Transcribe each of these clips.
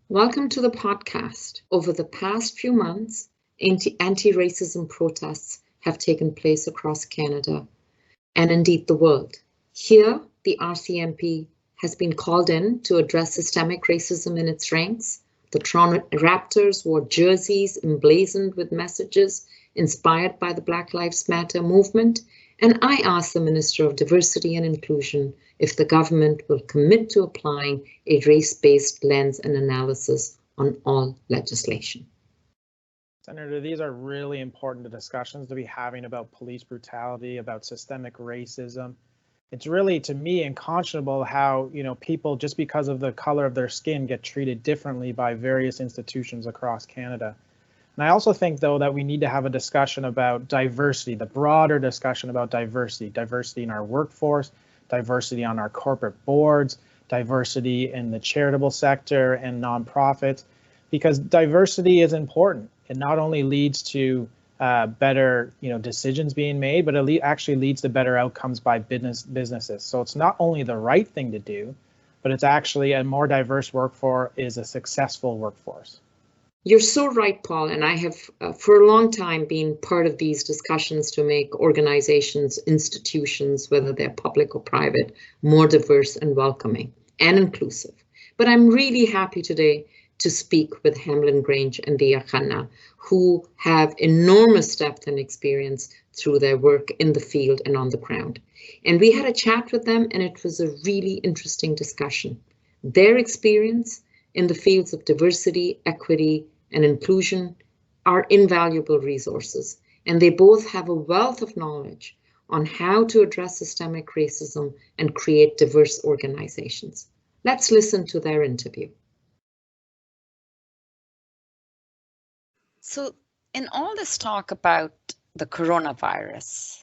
Welcome to the podcast. Over the past few months, anti-racism protests have taken place across Canada and indeed the world. Here, the RCMP has been called in to address systemic racism in its ranks. The Toronto Raptors wore jerseys emblazoned with messages inspired by the Black Lives Matter movement, and I asked the Minister of Diversity and Inclusion if the government will commit to applying a race-based lens and analysis on all legislation. Senator, these are really important discussions to be having about police brutality, about systemic racism. It's really, to me, unconscionable how, people, just because of the color of their skin, get treated differently by various institutions across Canada. And I also think, though, that we need to have a discussion about diversity, the broader discussion about diversity in our workforce, diversity on our corporate boards, diversity in the charitable sector and nonprofits, because diversity is important. It not only leads to better, decisions being made, but it actually leads to better outcomes by businesses. So it's not only the right thing to do, but it's actually a more diverse workforce is a successful workforce. You're so right, Paul, and I have for a long time been part of these discussions to make organizations, institutions, whether they're public or private, more diverse and welcoming and inclusive. But I'm really happy today to speak with Hamlin Grange and Diya Khanna, who have enormous depth and experience through their work in the field and on the ground. And we had a chat with them, and it was a really interesting discussion. Their experience in the fields of diversity, equity, and inclusion are invaluable resources, and they both have a wealth of knowledge on how to address systemic racism and create diverse organizations. Let's listen to their interview. So in all this talk about the coronavirus,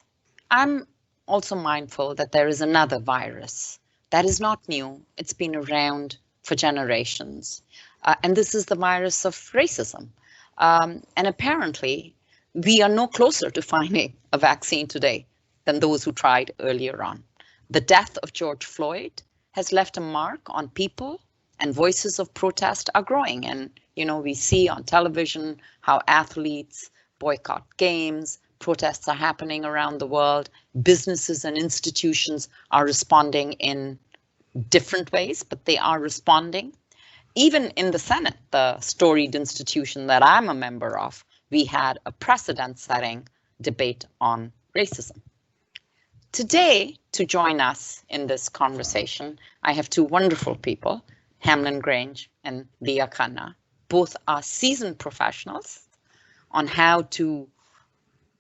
I'm also mindful that there is another virus that is not new. It's been around for generations. And this is the virus of racism. And apparently, we are no closer to finding a vaccine today than those who tried earlier on. The death of George Floyd has left a mark on people, and voices of protest are growing. And, we see on television how athletes boycott games, protests are happening around the world, businesses and institutions are responding in different ways, but they are responding. Even in the Senate, the storied institution that I'm a member of, we had a precedent-setting debate on racism. Today, to join us in this conversation, I have two wonderful people, Hamlin Grange and Diya Khanna. Both are seasoned professionals on how to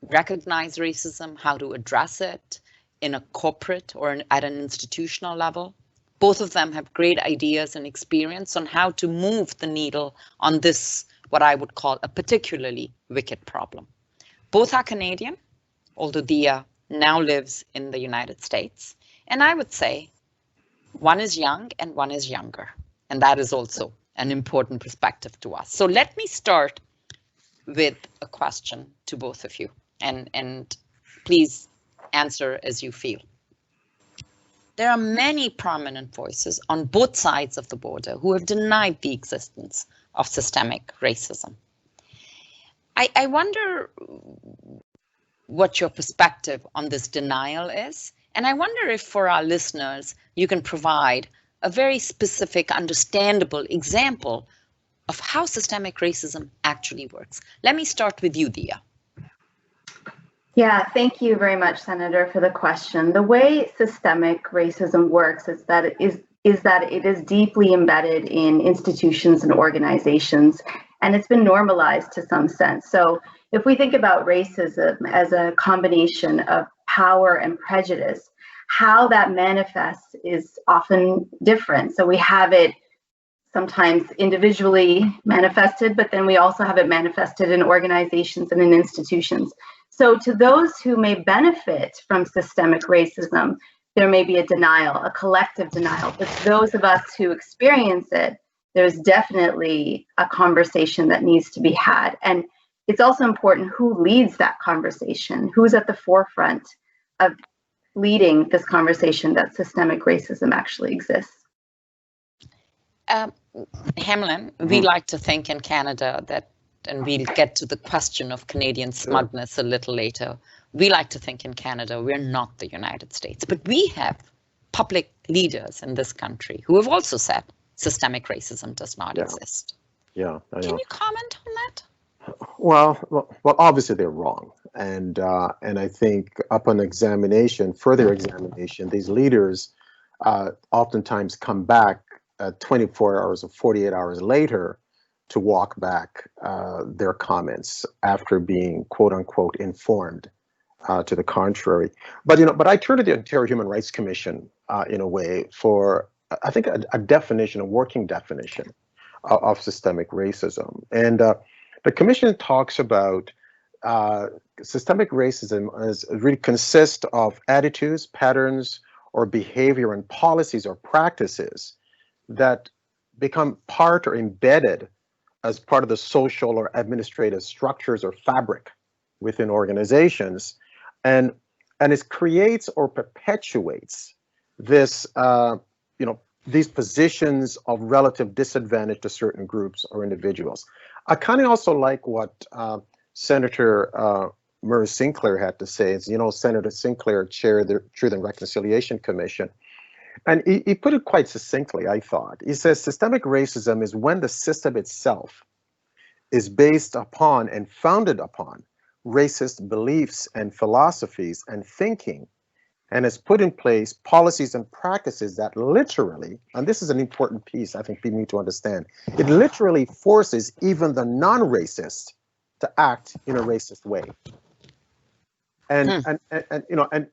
recognize racism, how to address it in a corporate or at an institutional level. Both of them have great ideas and experience on how to move the needle on this, what I would call a particularly wicked problem. Both are Canadian, although Diya now lives in the United States. And I would say one is young and one is younger. And that is also an important perspective to us. So let me start with a question to both of you, and please answer as you feel. There are many prominent voices on both sides of the border who have denied the existence of systemic racism. I wonder what your perspective on this denial is, and I wonder if for our listeners, you can provide a very specific, understandable example of how systemic racism actually works. Let me start with you, Diya. Yeah, thank you very much, Senator, for the question. The way systemic racism works is that it is deeply embedded in institutions and organizations, and it's been normalized to some sense. So if we think about racism as a combination of power and prejudice, how that manifests is often different. So we have it sometimes individually manifested, but then we also have it manifested in organizations and in institutions. So to those who may benefit from systemic racism, there may be a denial, a collective denial. But those of us who experience it, there's definitely a conversation that needs to be had. And it's also important who leads that conversation, who's at the forefront of leading this conversation that systemic racism actually exists. Hamlin, we like to think in Canada that, and we'll get to the question of Canadian smugness a little later. We like to think in Canada we're not the United States, but we have public leaders in this country who have also said systemic racism does not exist. Yeah. Can you comment on that? Well, obviously they're wrong, and I think upon examination, further examination, these leaders oftentimes come back 24 hours or 48 hours later to walk back their comments after being quote unquote informed to the contrary. But I turn to the Ontario Human Rights Commission in a way for, I think, a definition, a working definition of systemic racism. And the commission talks about systemic racism as really consists of attitudes, patterns, or behavior and policies or practices that become part or embedded as part of the social or administrative structures or fabric within organizations, and it creates or perpetuates this, these positions of relative disadvantage to certain groups or individuals. I kind of also like what Senator Murray Sinclair had to say. Is, Senator Sinclair chaired the Truth and Reconciliation Commission, and he put it quite succinctly, I thought. He says systemic racism is when the system itself is based upon and founded upon racist beliefs and philosophies and thinking, and has put in place policies and practices that literally, and this is an important piece I think we need to understand, it literally forces even the non-racist to act in a racist way. And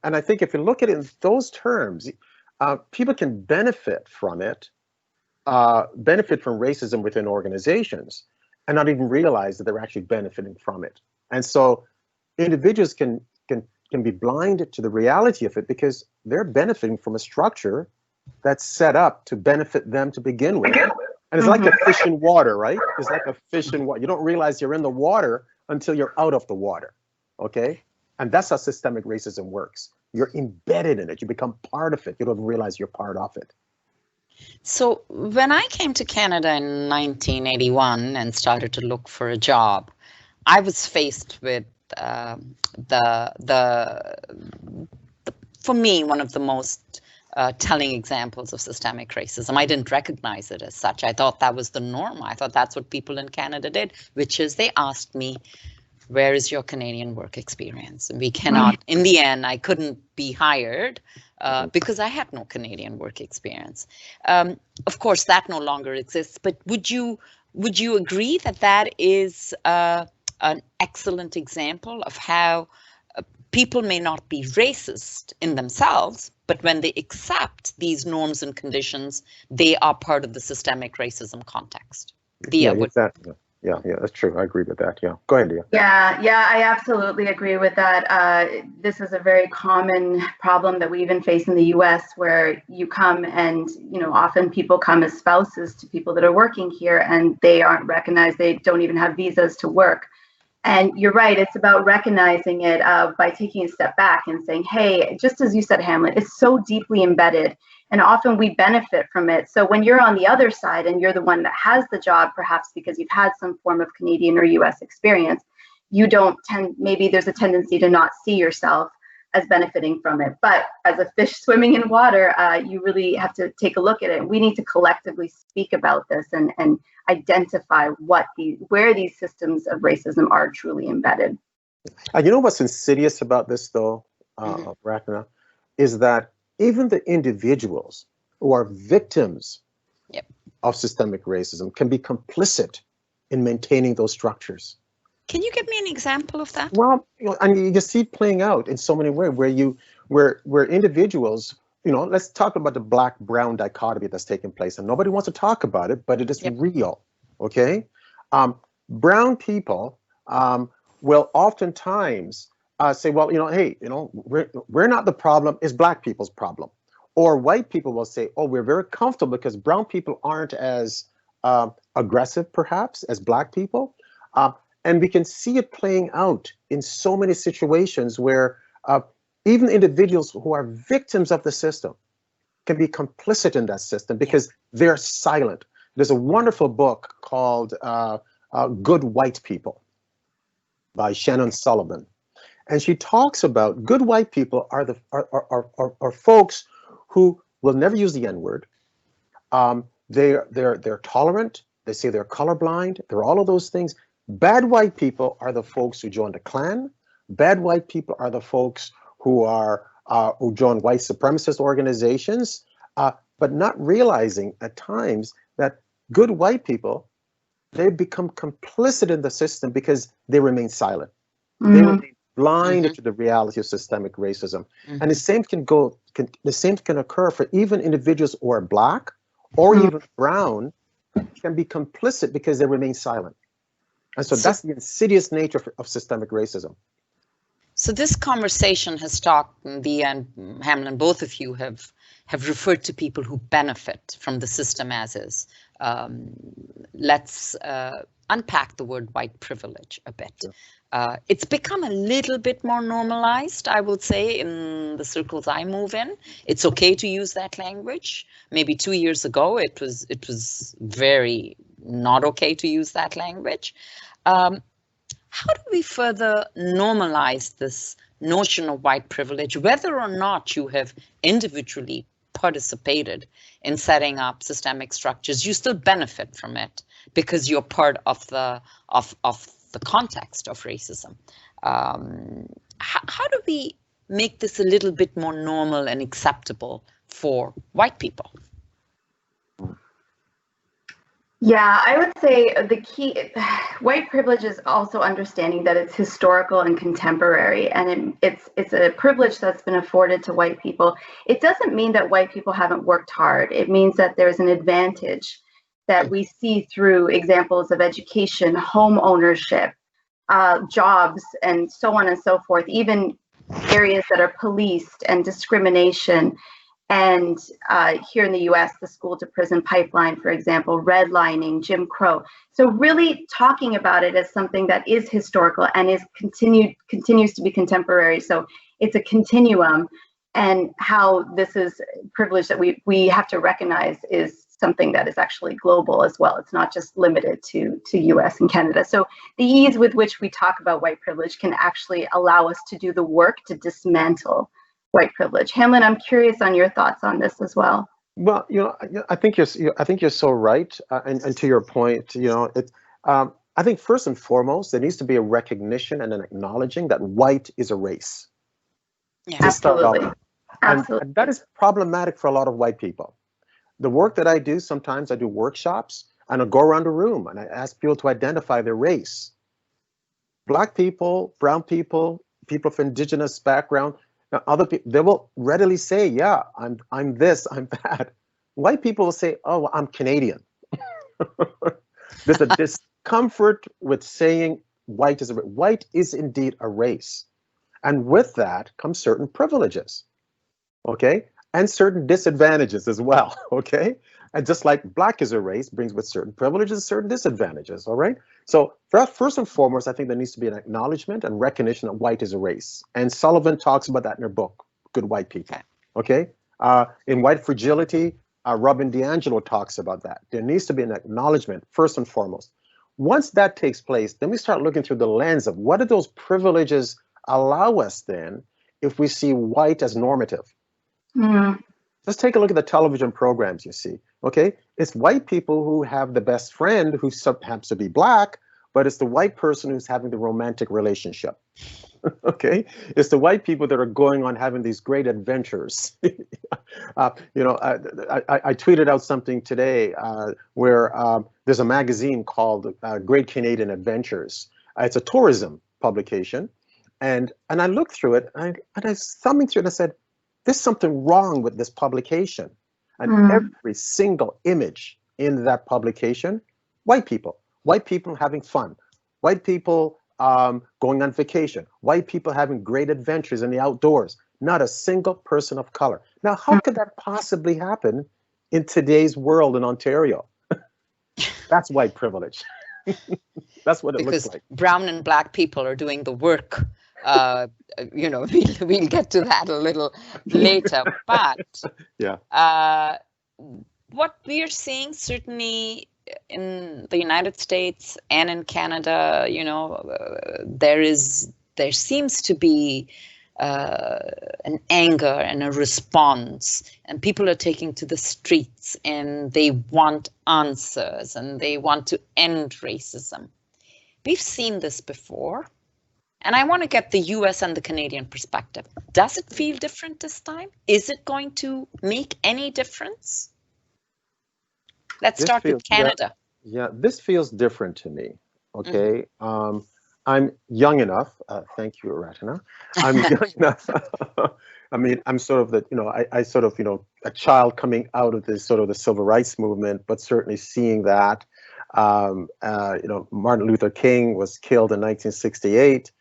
I think if you look at it in those terms, people can benefit from it, benefit from racism within organizations, and not even realize that they're actually benefiting from it. And so individuals can be blind to the reality of it because they're benefiting from a structure that's set up to benefit them to begin with. And it's like a fish in water, right? It's like a fish in water. You don't realize you're in the water until you're out of the water, okay? And that's how systemic racism works. You're embedded in it. You become part of it. You don't realize you're part of it. So when I came to Canada in 1981 and started to look for a job, I was faced with for me, one of the most telling examples of systemic racism. I didn't recognize it as such. I thought that was the norm. I thought that's what people in Canada did, which is they asked me, where is your Canadian work experience? And we cannot, in the end, I couldn't be hired because I had no Canadian work experience. Of course, that no longer exists, but would you agree that that is an excellent example of how people may not be racist in themselves, but when they accept these norms and conditions, they are part of the systemic racism context? Diya, Yeah, that's true. I agree with that. Yeah, go ahead, Diya. Yeah, I absolutely agree with that. This is a very common problem that we even face in the US, where you come and, often people come as spouses to people that are working here and they aren't recognized. They don't even have visas to work. And you're right, it's about recognizing it by taking a step back and saying, hey, just as you said, Hamlin, it's so deeply embedded and often we benefit from it. So when you're on the other side and you're the one that has the job, perhaps because you've had some form of Canadian or US experience, maybe there's a tendency to not see yourself as benefiting from it. But as a fish swimming in water, you really have to take a look at it. We need to collectively speak about this and identify where these systems of racism are truly embedded. You know what's insidious about this, though, Rakna, is that even the individuals who are victims of systemic racism can be complicit in maintaining those structures. Can you give me an example of that? Well, and you can see it playing out in so many ways where individuals, let's talk about the black-brown dichotomy that's taking place, and nobody wants to talk about it, but it is real, okay? Brown people will oftentimes say, well, hey, we're not the problem, it's black people's problem. Or white people will say, oh, we're very comfortable because brown people aren't as aggressive, perhaps, as black people. And we can see it playing out in so many situations where even individuals who are victims of the system can be complicit in that system because they're silent. there's a wonderful book called Good White People by Shannon Sullivan. And she talks about good white people are folks who will never use the N-word. They're tolerant. They say they're colorblind. They're all of those things. Bad white people are the folks who join the Klan. Bad white people are the folks who join white supremacist organizations, but not realizing at times that good white people, they become complicit in the system because they remain silent. Mm-hmm. They remain blind to the reality of systemic racism. Mm-hmm. And the same can occur for even individuals who are Black or even brown, can be complicit because they remain silent. And so that's the insidious nature of systemic racism. So this conversation has talked, Diya and Hamlin, both of you have referred to people who benefit from the system as is. Let's unpack the word white privilege a bit. It's become a little bit more normalized, I would say, in the circles I move in. It's okay to use that language. Maybe 2 years ago, it was very not okay to use that language. How do we further normalize this notion of white privilege, whether or not you have individually participated in setting up systemic structures? You still benefit from it because you're part of the context of racism. How do we make this a little bit more normal and acceptable for white people? Yeah, I would say the key, white privilege is also understanding that it's historical and contemporary, and it's a privilege that's been afforded to white people. It doesn't mean that white people haven't worked hard. It means that there's an advantage that we see through examples of education, home ownership, jobs, and so on and so forth, even areas that are policed and discrimination. And here in the US, the school to prison pipeline, for example, redlining, Jim Crow. So really talking about it as something that is historical and is continues to be contemporary. So it's a continuum, and how this is privilege that we have to recognize is something that is actually global as well. It's not just limited to US and Canada. So the ease with which we talk about white privilege can actually allow us to do the work to dismantle white privilege. Hamlin, I'm curious on your thoughts on this as well. Well, I think you're so right, and to your point, I think first and foremost there needs to be a recognition and an acknowledging that white is a race. Yeah, absolutely. And that is problematic for a lot of white people. The work that I do, sometimes I do workshops and I go around the room and I ask people to identify their race. Black people, brown people, people of indigenous background. Now, other people, they will readily say, yeah, I'm this, I'm that. White people will say, oh, I'm Canadian. There's a discomfort with saying white is indeed a race. And with that comes certain privileges, okay? And certain disadvantages as well, okay? And just like Black is a race brings with certain privileges, certain disadvantages, all right? So first and foremost, I think there needs to be an acknowledgement and recognition that white is a race. And Sullivan talks about that in her book, Good White People, okay? In White Fragility, Robin DiAngelo talks about that. There needs to be an acknowledgement, first and foremost. Once that takes place, then we start looking through the lens of what do those privileges allow us then if we see white as normative. Let's take a look at the television programs you see, okay? It's white people who have the best friend who happens to be Black, but it's the white person who's having the romantic relationship, okay? It's the white people that are going on having these great adventures. I tweeted out something today where there's a magazine called Great Canadian Adventures. It's a tourism publication. And I looked through it and I was thumbing through it and I said, there's something wrong with this publication. And every single image in that publication, white people having fun, white people going on vacation, white people having great adventures in the outdoors, not a single person of color. Now, how could that possibly happen in today's world in Ontario? That's white privilege. That's what it looks like. Because brown and Black people are doing the work. We'll get to that a little later, but yeah, what we are seeing, certainly in the United States and in Canada, there seems to be an anger and a response, and people are taking to the streets and they want answers and they want to end racism. We've seen this before, and I want to get the US and the Canadian perspective. Does it feel different this time? Is it going to make any difference? Let's start with Canada. Yeah, this feels different to me. Okay. I'm young enough. Thank you, Ratana. I'm young enough. I mean, I'm sort of I sort of, a child coming out of this sort of the civil rights movement, but certainly seeing that, Martin Luther King was killed in 1968.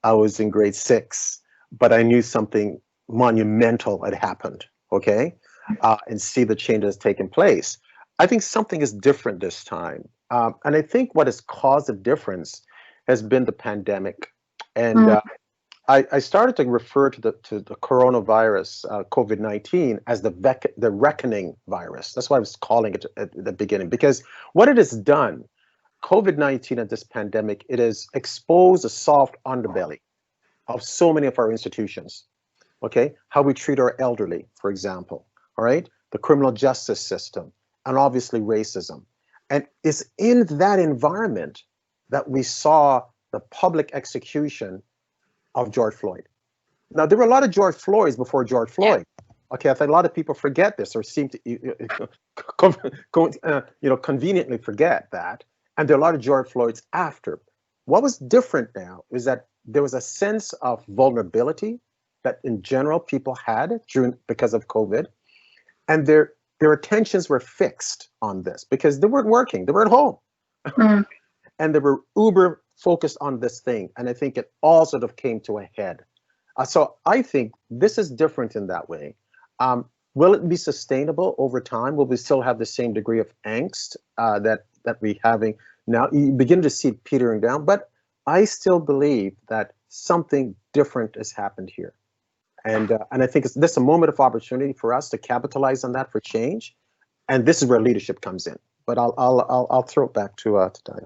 I was in grade 6, but I knew something monumental had happened. Okay. And see the changes taking place. I think something is different this time. And I think what has caused the difference has been the pandemic. And I started to refer to the coronavirus, COVID-19, as the reckoning virus. That's why I was calling it at the beginning, because what it has done, COVID-19 and this pandemic, it has exposed the soft underbelly of so many of our institutions. Okay, how we treat our elderly, for example, all right, the criminal justice system, and obviously racism. And it's in that environment that we saw the public execution of George Floyd. Now, there were a lot of George Floyds before George Floyd. Okay, I think a lot of people forget this, or seem to conveniently forget that. And there are a lot of George Floyds after. What was different now is that there was a sense of vulnerability that in general people had because of COVID, and their attentions were fixed on this because they weren't working, they were at home. And they were uber focused on this thing. And I think it all sort of came to a head. So I think this is different in that way. Will it be sustainable over time? Will we still have the same degree of angst that we're having now? You begin to see it petering down, but I still believe that something different has happened here. And I think this is a moment of opportunity for us to capitalize on that for change. And this is where leadership comes in. But I'll throw it back to Diya.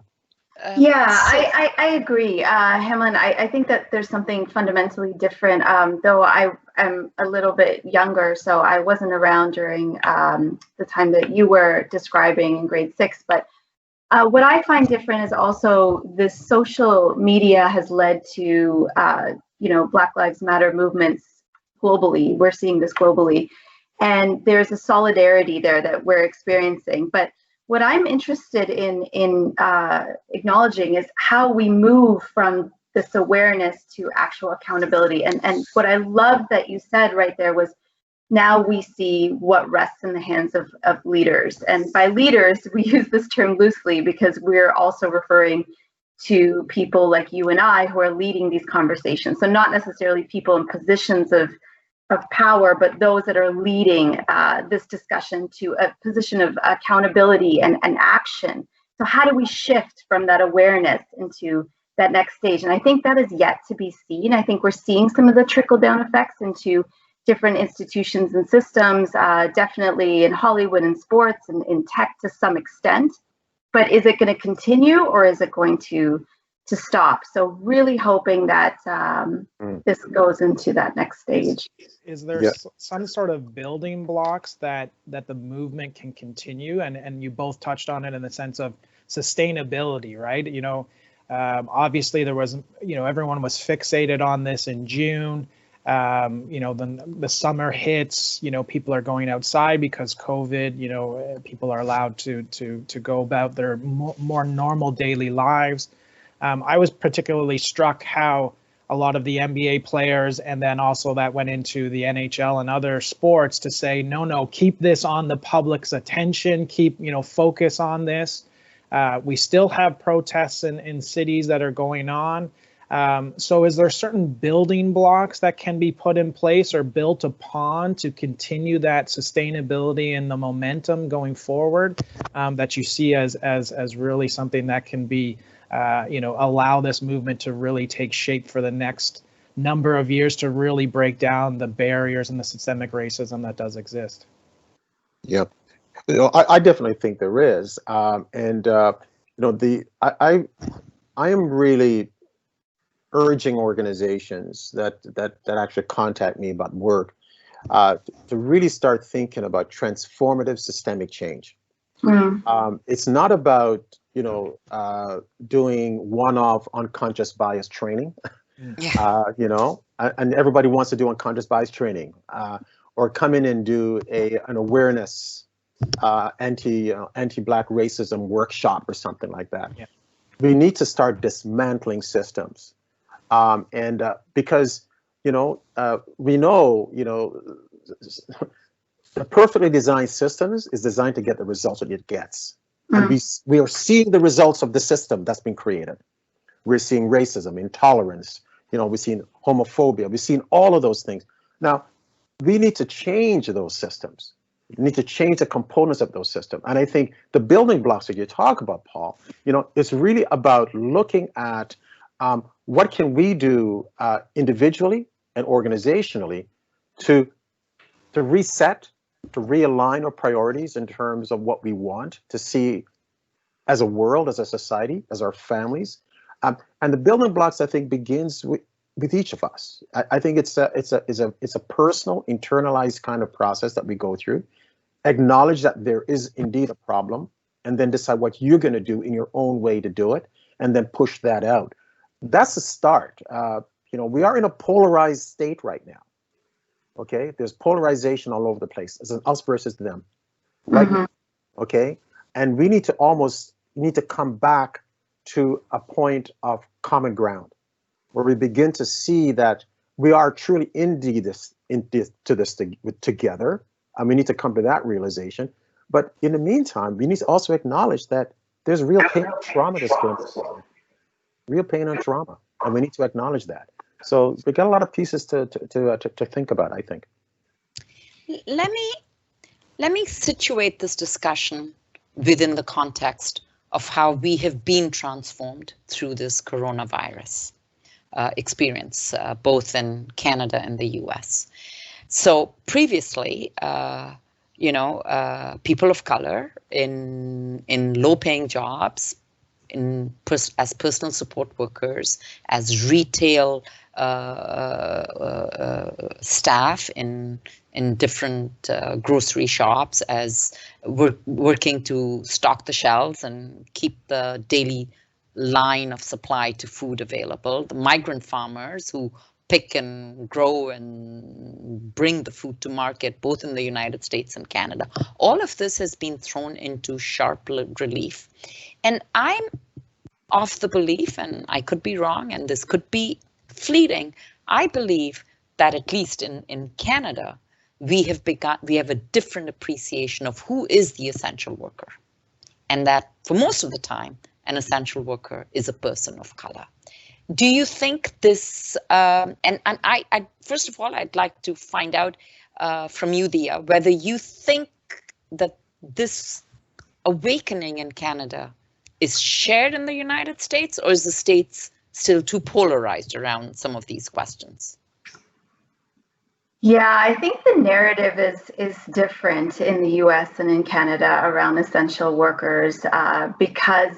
I agree, Hamlin. I think that there's something fundamentally different. Though I am a little bit younger, so I wasn't around during the time that you were describing in grade 6. But what I find different is also this social media has led to Black Lives Matter movements globally. We're seeing this globally, and there's a solidarity there that we're experiencing. But what I'm interested in acknowledging is how we move from this awareness to actual accountability. And what I love that you said right there was, now we see what rests in the hands of leaders. And by leaders, we use this term loosely because we're also referring to people like you and I who are leading these conversations. So not necessarily people in positions of power, but those that are leading this discussion to a position of accountability and action. So how do we shift from that awareness into that next stage? And I think that is yet to be seen. I think we're seeing some of the trickle-down effects into different institutions and systems, definitely in Hollywood and sports and in tech to some extent. But is it going to continue, or is it going to stop? So really hoping that this goes into that next stage. Is there some sort of building blocks that the movement can continue? And you both touched on it in the sense of sustainability, right? Obviously there was, everyone was fixated on this in June. Then the summer hits, people are going outside because COVID, people are allowed to go about their more normal daily lives. I was particularly struck how a lot of the NBA players, and then also that went into the NHL and other sports, to say, no, keep this on the public's attention, keep, focus on this. We still have protests in cities that are going on. So is there certain building blocks that can be put in place or built upon to continue that sustainability and the momentum going forward, that you see as really something that can be allow this movement to really take shape for the next number of years, to really break down the barriers and the systemic racism that does exist? Yep. I definitely think there is, I am really urging organizations that actually contact me about work to really start thinking about transformative systemic change. It's not about doing one-off unconscious bias training, and everybody wants to do unconscious bias training, or come in and do an awareness anti-Black racism workshop or something like that. Yeah. We need to start dismantling systems, because we know the perfectly designed systems is designed to get the results that it gets. And we are seeing the results of the system that's been created. We're seeing racism, intolerance, we're seeing homophobia, we're seeing all of those things. Now, we need to change those systems. We need to change the components of those systems. And I think the building blocks that you talk about, Paul, it's really about looking at what can we do individually and organizationally to reset, to realign our priorities in terms of what we want to see as a world, as a society, as our families. And the building blocks, I think, begins with each of us. I think it's a personal, internalized kind of process that we go through. Acknowledge that there is indeed a problem, and then decide what you're going to do in your own way to do it, and then push that out. That's a start. We are in a polarized state right now. Okay, there's polarization all over the place. It's an us versus them, right? Okay, and we need to come back to a point of common ground, where we begin to see that we are truly indeed together, and we need to come to that realization. But in the meantime, we need to also acknowledge that there's real pain and trauma that's going on. Real pain and trauma, and we need to acknowledge that. So we got a lot of pieces to think about, I think. Let me situate this discussion within the context of how we have been transformed through this coronavirus experience, both in Canada and the US. So previously, people of color in low-paying jobs, as personal support workers, as retail staff in different grocery shops, as working to stock the shelves and keep the daily line of supply to food available, the migrant farmers who pick and grow and bring the food to market, both in the United States and Canada. All of this has been thrown into sharp relief. And I'm of the belief, and I could be wrong, and this could be fleeting, I believe that at least in Canada, we have a different appreciation of who is the essential worker. And that for most of the time, an essential worker is a person of color. Do you think this, and I first of all, I'd like to find out from you, Diya, whether you think that this awakening in Canada is shared in the United States, or is the States still too polarized around some of these questions? Yeah, I think the narrative is different in the US and in Canada around essential workers because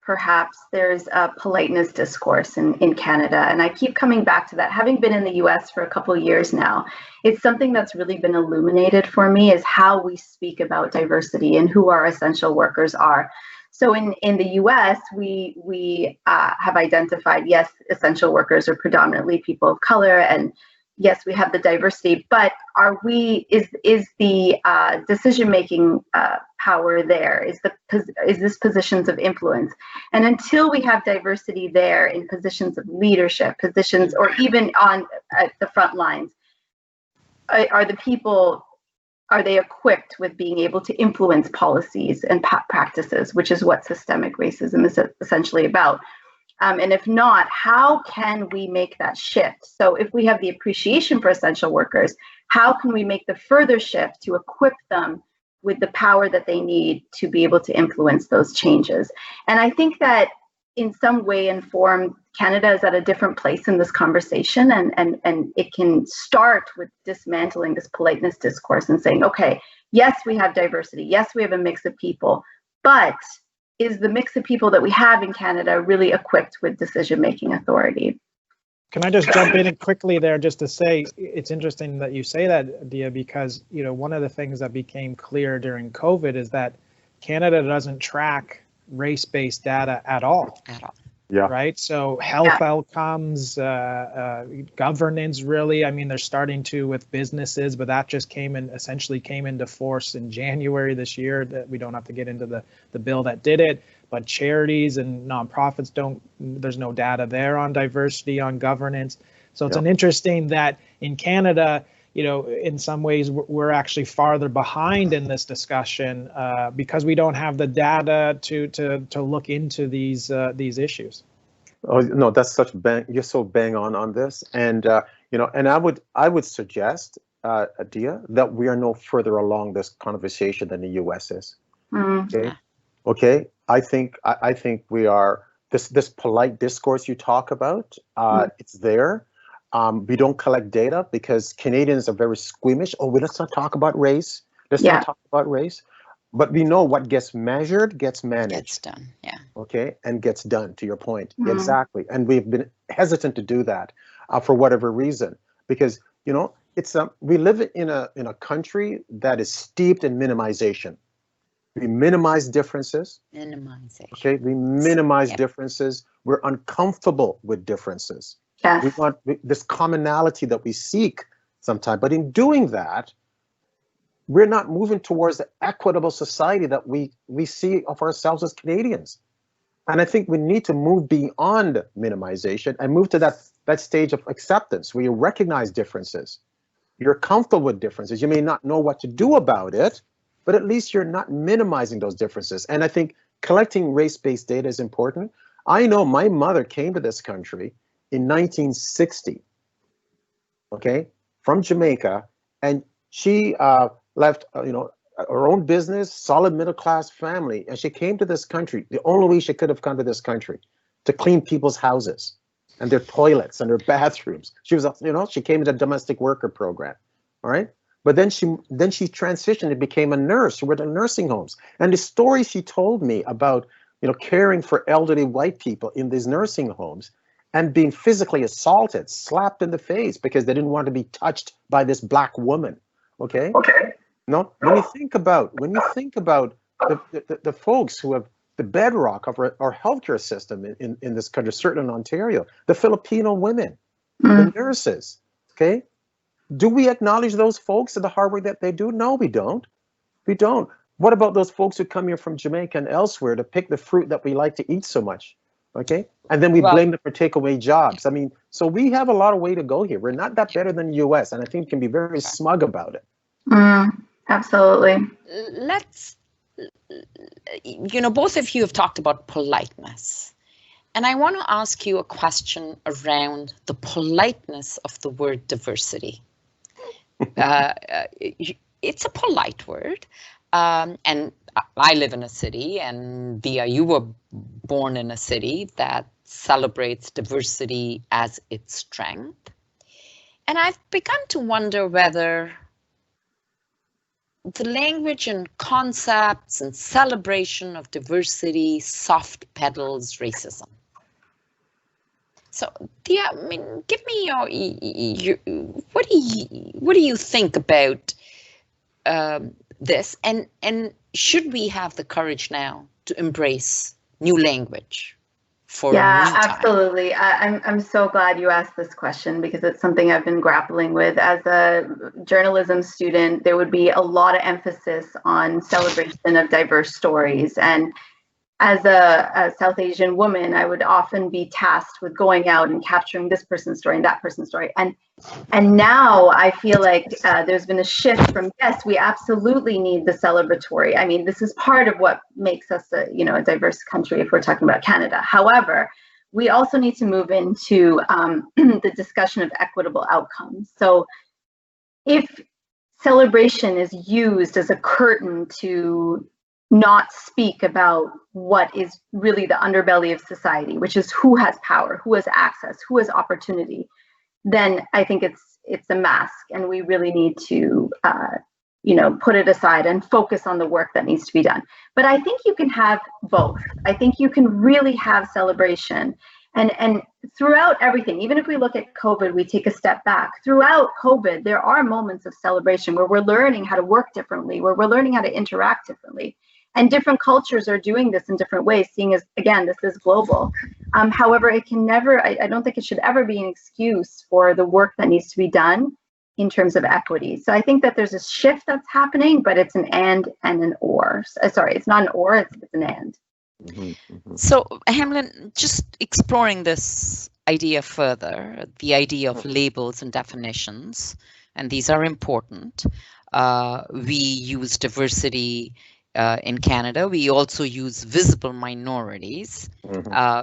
perhaps there's a politeness discourse in Canada. And I keep coming back to that. Having been in the US for a couple of years now, it's something that's really been illuminated for me, is how we speak about diversity and who our essential workers are. So in the US, we have identified, yes, essential workers are predominantly people of color, and yes, we have the diversity, but is the decision-making power there? Is this positions of influence? And until we have diversity there in positions of leadership, positions, or even on the front lines, are they equipped with being able to influence policies and practices, which is what systemic racism is essentially about? And if not, how can we make that shift? So if we have the appreciation for essential workers, how can we make the further shift to equip them with the power that they need to be able to influence those changes? And I think that in some way inform Canada is at a different place in this conversation, and it can start with dismantling this politeness discourse and saying, okay, yes, we have diversity, yes, we have a mix of people, but is the mix of people that we have in Canada really equipped with decision-making authority? Can I just jump in quickly there just to say, it's interesting that you say that, Diya, because, you know, one of the things that became clear during COVID is that Canada doesn't track race-based data at all. Yeah. Right. So health outcomes, governance, really. I mean, they're starting to with businesses, but that just essentially came into force in January this year. That we don't have to get into the bill that did it, but charities and nonprofits there's no data there on diversity, on governance. So it's an interesting that in Canada, you know, in some ways we're actually farther behind in this discussion because we don't have the data to look into these issues. Oh no, that's such you're so bang on this, and you know, and I would suggest, Diya, that we are no further along this conversation than the U.S. is. Okay, I think we are this polite discourse you talk about. It's there. We don't collect data because Canadians are very squeamish. Oh, let's not talk about race. Let's not talk about race. But we know what gets measured gets managed. Gets done, yeah. Okay, and gets done, to your point. Exactly. And we've been hesitant to do that for whatever reason. Because, you know, we live in a country that is steeped in minimization. We minimize differences. Minimization. Okay, we minimize differences. We're uncomfortable with differences. Yes. We want this commonality that we seek sometimes, but in doing that, we're not moving towards the equitable society that we see of ourselves as Canadians. And I think we need to move beyond minimization and move to that stage of acceptance where you recognize differences. You're comfortable with differences. You may not know what to do about it, but at least you're not minimizing those differences. And I think collecting race-based data is important. I know my mother came to this country in 1960, okay, from Jamaica, and she left, you know, her own business, solid middle-class family, and she came to this country. The only way she could have come to this country to clean people's houses and their toilets and their bathrooms. She was, you know, she came to the domestic worker program, all right. But then she transitioned and became a nurse. She worked in nursing homes, and the story she told me about, you know, caring for elderly white people in these nursing homes and being physically assaulted, slapped in the face because they didn't want to be touched by this black woman. Okay. No, when you think about the folks who have the bedrock of our healthcare system in this country, certainly in Ontario, the Filipino women, the nurses, okay? Do we acknowledge those folks and the hard work that they do? No, we don't. We don't. What about those folks who come here from Jamaica and elsewhere to pick the fruit that we like to eat so much, okay? And then we blame them for takeaway jobs. I mean, so we have a lot of way to go here. We're not that better than the US, and I think we can be very smug about it. Absolutely. Let's, you know, both of you have talked about politeness. And I want to ask you a question around the politeness of the word diversity. It's a polite word. And I live in a city, and Diya, you were born in a city that celebrates diversity as its strength. And I've begun to wonder whether the language and concepts and celebration of diversity soft pedals racism. So, Diya, I mean, give me your what do you think about this, and should we have the courage now to embrace new language? Absolutely. I'm so glad you asked this question because it's something I've been grappling with. As a journalism student, there would be a lot of emphasis on celebration of diverse stories. And as a South Asian woman, I would often be tasked with going out and capturing this person's story and that person's story. And now I feel like there's been a shift from, yes, we absolutely need the celebratory. I mean, this is part of what makes us a diverse country if we're talking about Canada. However, we also need to move into the discussion of equitable outcomes. So if celebration is used as a curtain to not speak about what is really the underbelly of society, which is who has power, who has access, who has opportunity, then I think it's a mask, and we really need to put it aside and focus on the work that needs to be done. But I think you can have both. I think you can really have celebration, and throughout everything, even if we look at COVID, we take a step back. Throughout COVID, there are moments of celebration where we're learning how to work differently, where we're learning how to interact differently. And different cultures are doing this in different ways, seeing as, again, this is global. However, it can never, I don't think it should ever be an excuse for the work that needs to be done in terms of equity. So I think that there's a shift that's happening, but it's an and an or. Sorry, it's not an or, it's an and. So Hamlin, just exploring this idea further, the idea of labels and definitions, and these are important. We use diversity in Canada. We also use visible minorities,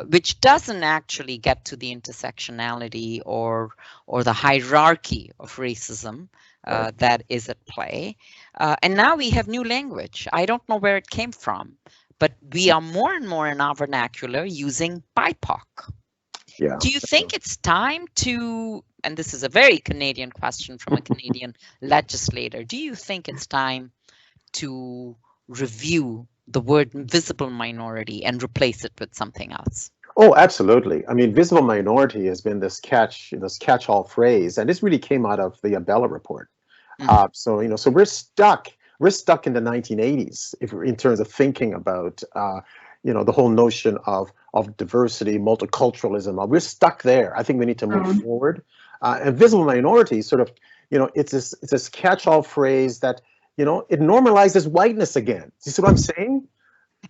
which doesn't actually get to the intersectionality or the hierarchy of racism that is at play. And now we have new language. I don't know where it came from, but we are more and more in our vernacular using BIPOC. Yeah. Do you think it's time to, and this is a very Canadian question from a Canadian legislator, do you think it's time to review the word visible minority and replace it with something else? Oh, absolutely. I mean, visible minority has been this catch-all phrase, and this really came out of the Abella report. So we're stuck in the 1980s in terms of thinking about the whole notion of diversity, multiculturalism. We're stuck there. I think we need to move forward. And visible minority sort of, it's this catch-all phrase that, it normalizes whiteness again. You see what I'm saying?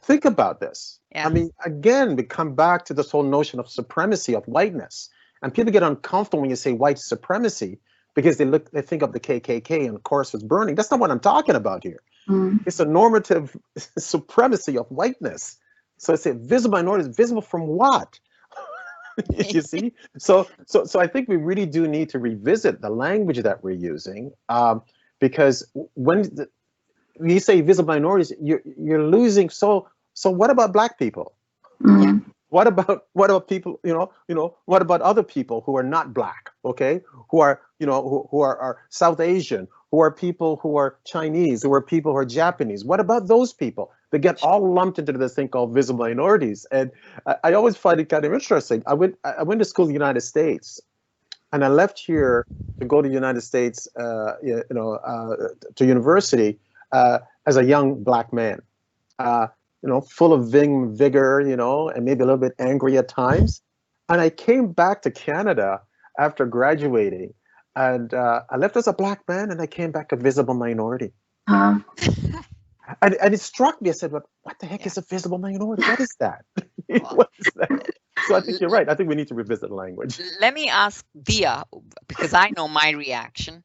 Think about this. Yeah. I mean, again, we come back to this whole notion of supremacy of whiteness, and people get uncomfortable when you say white supremacy because they think of the KKK and of course was burning. That's not what I'm talking about here. It's a normative supremacy of whiteness. So I say visible minorities, visible from what? You see? So I think we really do need to revisit the language that we're using. Because when you say visible minorities, you're losing. So what about Black people? What about people? What about other people who are not Black? Okay, who are who are South Asian, who are people who are Chinese, who are people who are Japanese? What about those people? They get all lumped into this thing called visible minorities, and I always find it kind of interesting. I went to school in the United States. And I left here to go to the United States, to university as a young Black man, full of vigor, and maybe a little bit angry at times. And I came back to Canada after graduating, and I left as a Black man, and I came back a visible minority. And it struck me. I said, "What the heck is a visible minority? What is that? What is that?" So I think you're right. I think we need to revisit language. Let me ask Diya, because I know my reaction.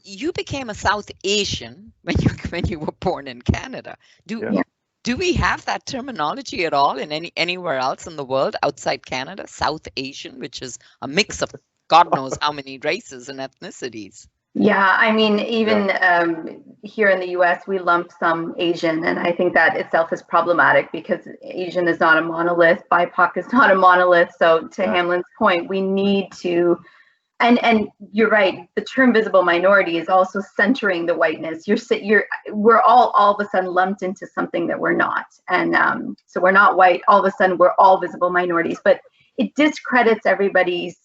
You became a South Asian when you were born in Canada. Do we have that terminology at all in anywhere else in the world outside Canada? South Asian, which is a mix of God knows how many races and ethnicities. Yeah, I mean, even here in the US, we lump some Asian, and I think that itself is problematic because Asian is not a monolith, BIPOC is not a monolith. So to Hamlin's point, we need to, and you're right, the term visible minority is also centering the whiteness. We're all of a sudden lumped into something that we're not. And so we're not white, all of a sudden we're all visible minorities, but it discredits everybody's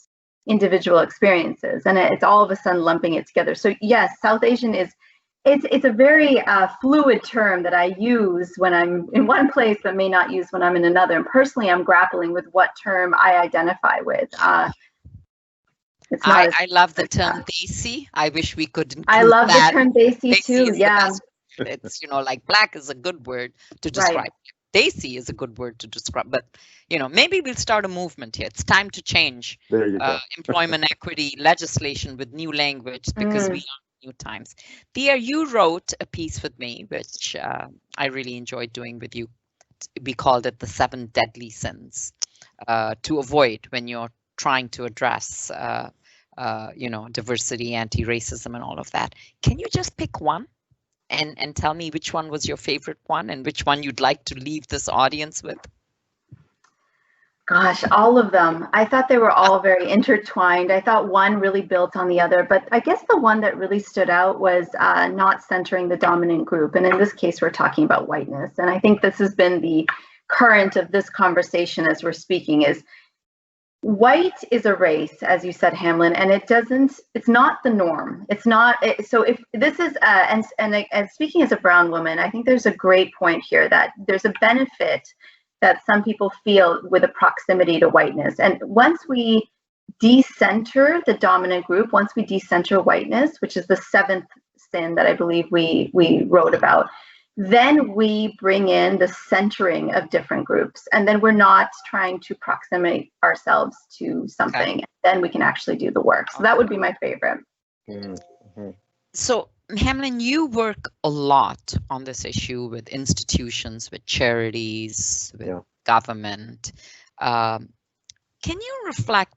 individual experiences, and it's all of a sudden lumping it together. So yes, South Asian it's a very fluid term that I use when I'm in one place but may not use when I'm in another. And personally, I'm grappling with what term I identify with. I love the term Desi. I wish we could include I love that. The term Desi too. Yeah, it's like Black is a good word to describe. Right. Desi is a good word to describe, but maybe we'll start a movement here. It's time to change employment equity legislation with new language because we are in new times. Diya, you wrote a piece with me, which I really enjoyed doing with you. We called it the 7 deadly sins to avoid when you're trying to address, diversity, anti-racism, and all of that. Can you just pick one and tell me which one was your favorite one and which one you'd like to leave this audience with? Gosh, all of them. I thought they were all very intertwined. I thought one really built on the other, but I guess the one that really stood out was not centering the dominant group. And in this case, we're talking about whiteness. And I think this has been the current of this conversation as we're speaking is white is a race, as you said, Hamlin, and it's not the norm. It's not, so if this is, and speaking as a brown woman, I think there's a great point here that there's a benefit that some people feel with a proximity to whiteness. And once we decenter the dominant group, once we decenter whiteness, which is the seventh sin that I believe we wrote about, then we bring in the centering of different groups. And then we're not trying to proximate ourselves to something. Okay. Then we can actually do the work. So that would be my favorite. Mm-hmm. So Hamlin, you work a lot on this issue with institutions, with charities, with government. Can you reflect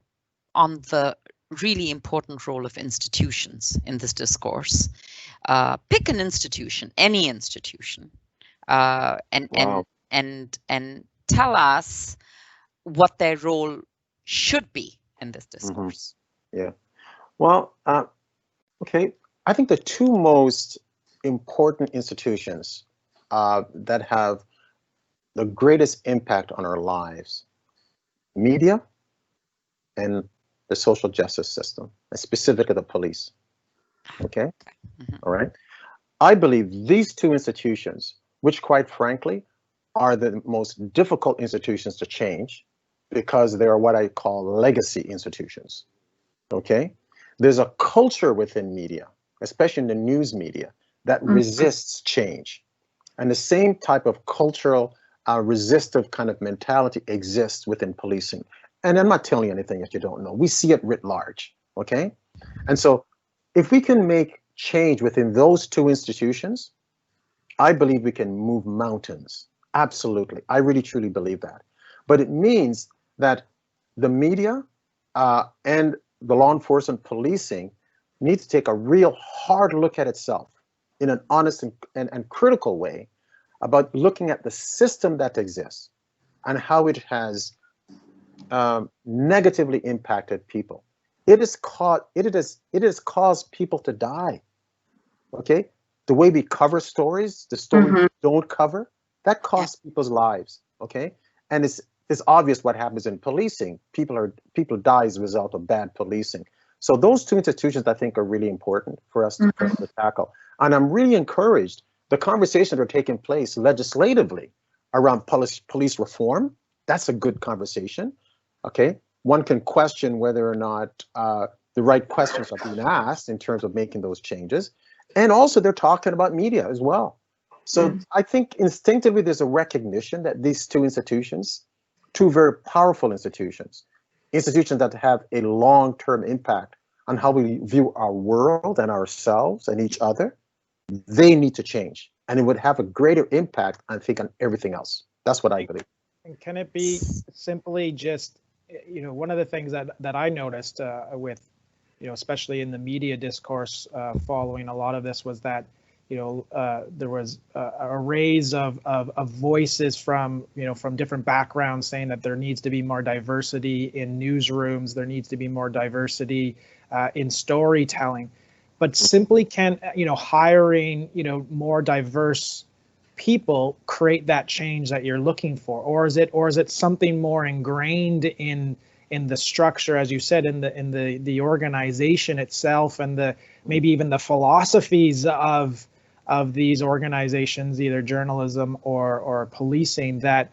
on the really important role of institutions in this discourse? Pick an institution, any institution, and tell us what their role should be in this discourse. Mm-hmm. Yeah. Well, okay. I think the two most important institutions that have the greatest impact on our lives, media and the social justice system, and specifically the police. Okay? Mm-hmm. All right. I believe these two institutions, which quite frankly are the most difficult institutions to change because they are what I call legacy institutions. Okay? There's a culture within media, especially in the news media, that resists change. And the same type of cultural resistive kind of mentality exists within policing. And I'm not telling you anything that you don't know. We see it writ large, okay? And so if we can make change within those two institutions, I believe we can move mountains. Absolutely. I really, truly believe that. But it means that the media and the law enforcement policing needs to take a real hard look at itself in an honest and critical way about looking at the system that exists and how it has negatively impacted people. It has caused people to die. Okay, the way we cover stories, the stories we don't cover, that costs people's lives. Okay, and it's obvious what happens in policing. People die as a result of bad policing. So those two institutions, I think, are really important for us to tackle. And I'm really encouraged the conversations that are taking place legislatively around police reform. That's a good conversation. Okay, one can question whether or not the right questions are being asked in terms of making those changes. And also they're talking about media as well. So I think instinctively there's a recognition that these two institutions, two very powerful institutions that have a long-term impact on how we view our world and ourselves and each other, they need to change. And it would have a greater impact, I think, on everything else. That's what I believe. And can it be simply just, one of the things that I noticed with, especially in the media discourse following a lot of this was that, there was a raise of voices from different backgrounds saying that there needs to be more diversity in newsrooms, there needs to be more diversity in storytelling, but simply can hiring more diverse people create that change that you're looking for, or is it something more ingrained in the structure, as you said, in the organization itself, and maybe even the philosophies of these organizations, either journalism or policing, that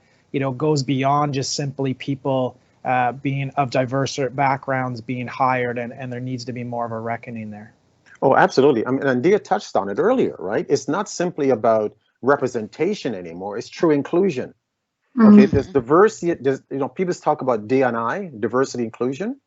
goes beyond just simply people being of diverse backgrounds being hired, and there needs to be more of a reckoning there. Oh, absolutely. I mean, and Diya touched on it earlier, right? It's not simply about representation anymore. It's true inclusion. Okay, there's diversity. People talk about D&I, diversity inclusion.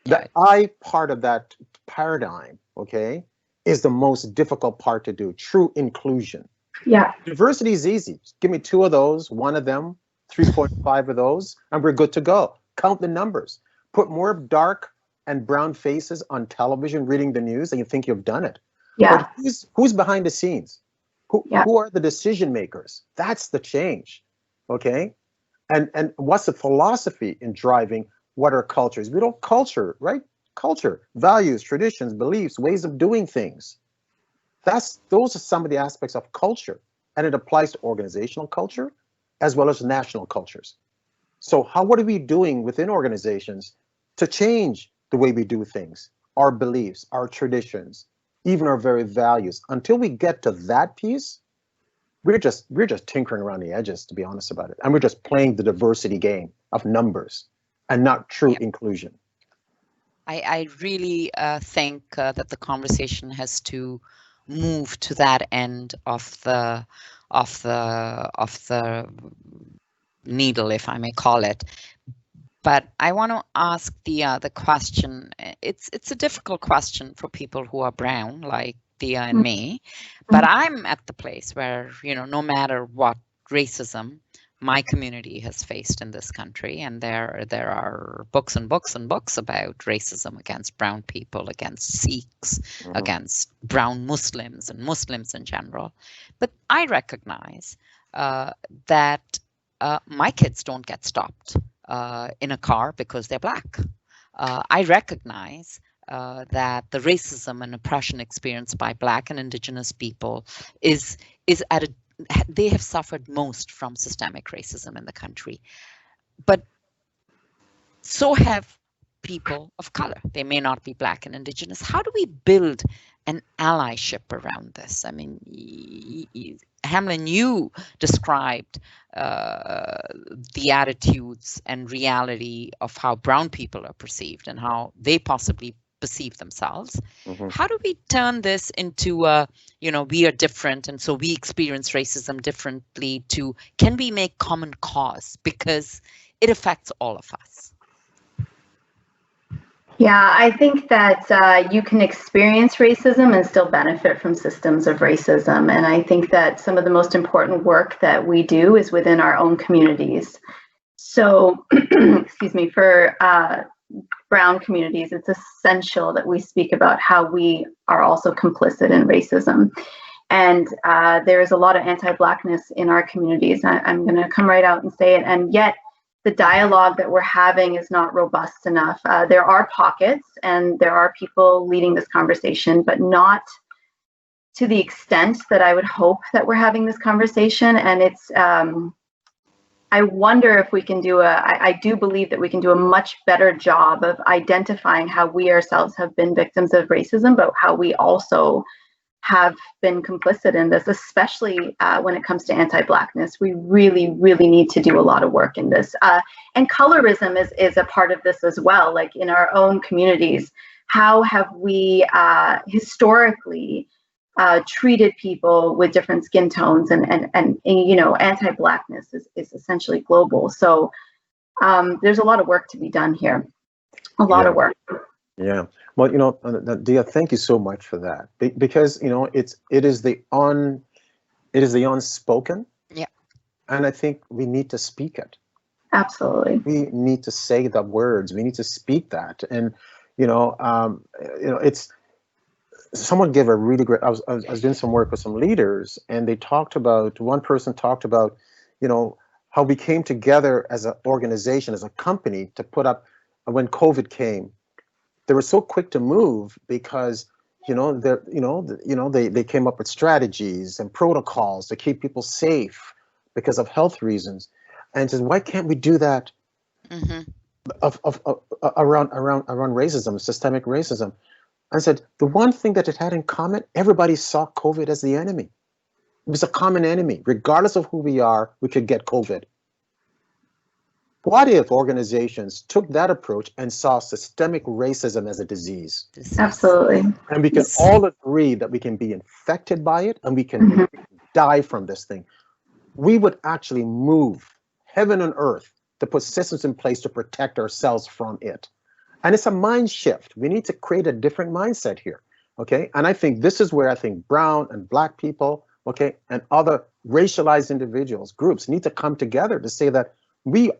The I part of that paradigm, okay, is the most difficult part to do. True inclusion. Yeah. Diversity is easy. Just give me 2 of those, 1 of them, 3.5 of those, and we're good to go. Count the numbers. Put more dark and brown faces on television reading the news, and you think you've done it. Yeah. But who's behind the scenes? Who are the decision makers? That's the change, okay? And what's the philosophy in driving what are cultures? We don't culture, right? Culture, values, traditions, beliefs, ways of doing things. Those are some of the aspects of culture, and it applies to organizational culture as well as national cultures. So what are we doing within organizations to change the way we do things, our beliefs, our traditions, even our very values? Until we get to that piece, we're just tinkering around the edges, to be honest about it. And we're just playing the diversity game of numbers and not true inclusion. I really think that the conversation has to move to that end of the needle, if I may call it. But I want to ask the question. It's a difficult question for people who are brown, like Diya and me. But I'm at the place where, no matter what racism my community has faced in this country, and there are books and books and books about racism against brown people, against Sikhs, against brown Muslims and Muslims in general. But I recognize that my kids don't get stopped in a car because they're black. I recognize that the racism and oppression experienced by Black and Indigenous people they have suffered most from systemic racism in the country. But so have people of color. They may not be Black and Indigenous. How do we build an allyship around this? I mean, Hamlin, you described the attitudes and reality of how brown people are perceived and how they possibly perceive themselves. How do we turn this into, we are different and so we experience racism differently to, can we make common cause? Because it affects all of us. Yeah, I think that you can experience racism and still benefit from systems of racism. And I think that some of the most important work that we do is within our own communities. So, excuse me, for brown communities, it's essential that we speak about how we are also complicit in racism. And there is a lot of anti-Blackness in our communities. I'm going to come right out and say it. And yet, the dialogue that we're having is not robust enough. There are pockets and there are people leading this conversation, but not to the extent that I would hope that we're having this conversation. And it's, I wonder if we can do I do believe that we can do a much better job of identifying how we ourselves have been victims of racism, but how we also have been complicit in this, especially when it comes to anti-Blackness. We really, really need to do a lot of work in this. And colorism is a part of this as well. Like in our own communities, how have we historically treated people with different skin tones, and anti-Blackness is essentially global. So there's a lot of work to be done here. A lot of work. Yeah. Well, Diya, thank you so much for that, because it is the unspoken. Yeah. And I think we need to speak it. Absolutely. We need to say the words. We need to speak that. And it's, someone gave a really great. I was doing some work with some leaders, and one person talked about, how we came together as an organization, as a company, to put up when COVID came. They were so quick to move because, they came up with strategies and protocols to keep people safe because of health reasons, and says, why can't we do that around racism, systemic racism? I said, the one thing that it had in common, everybody saw COVID as the enemy. It was a common enemy. Regardless of who we are, we could get COVID. What if organizations took that approach and saw systemic racism as a disease? Absolutely. And we can all agree that we can be infected by it and we can die from this thing. We would actually move heaven and earth to put systems in place to protect ourselves from it. And it's a mind shift. We need to create a different mindset here, okay? And I think this is where I think brown and Black people, okay, and other racialized individuals, groups need to come together to say that we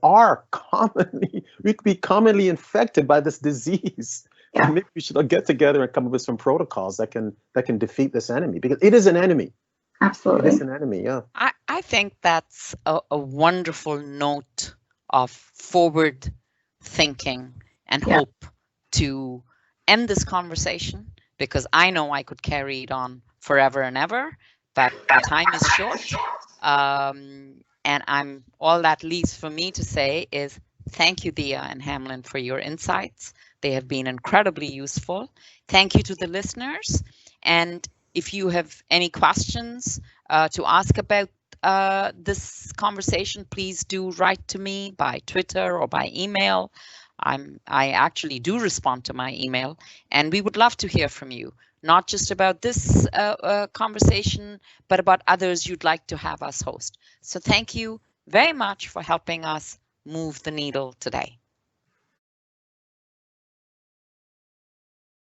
could be commonly infected by this disease. Yeah. And maybe we should get together and come up with some protocols that can defeat this enemy, because it is an enemy. Absolutely. It is an enemy, yeah. I think that's a wonderful note of forward thinking and hope to end this conversation, because I know I could carry it on forever and ever, but time is short. And all that leaves for me to say is thank you, Diya and Hamlin, for your insights. They have been incredibly useful. Thank you to the listeners. And if you have any questions to ask about this conversation, please do write to me by Twitter or by email. I actually do respond to my email, and we would love to hear from you, not just about this conversation, but about others you'd like to have us host. So thank you very much for helping us move the needle today.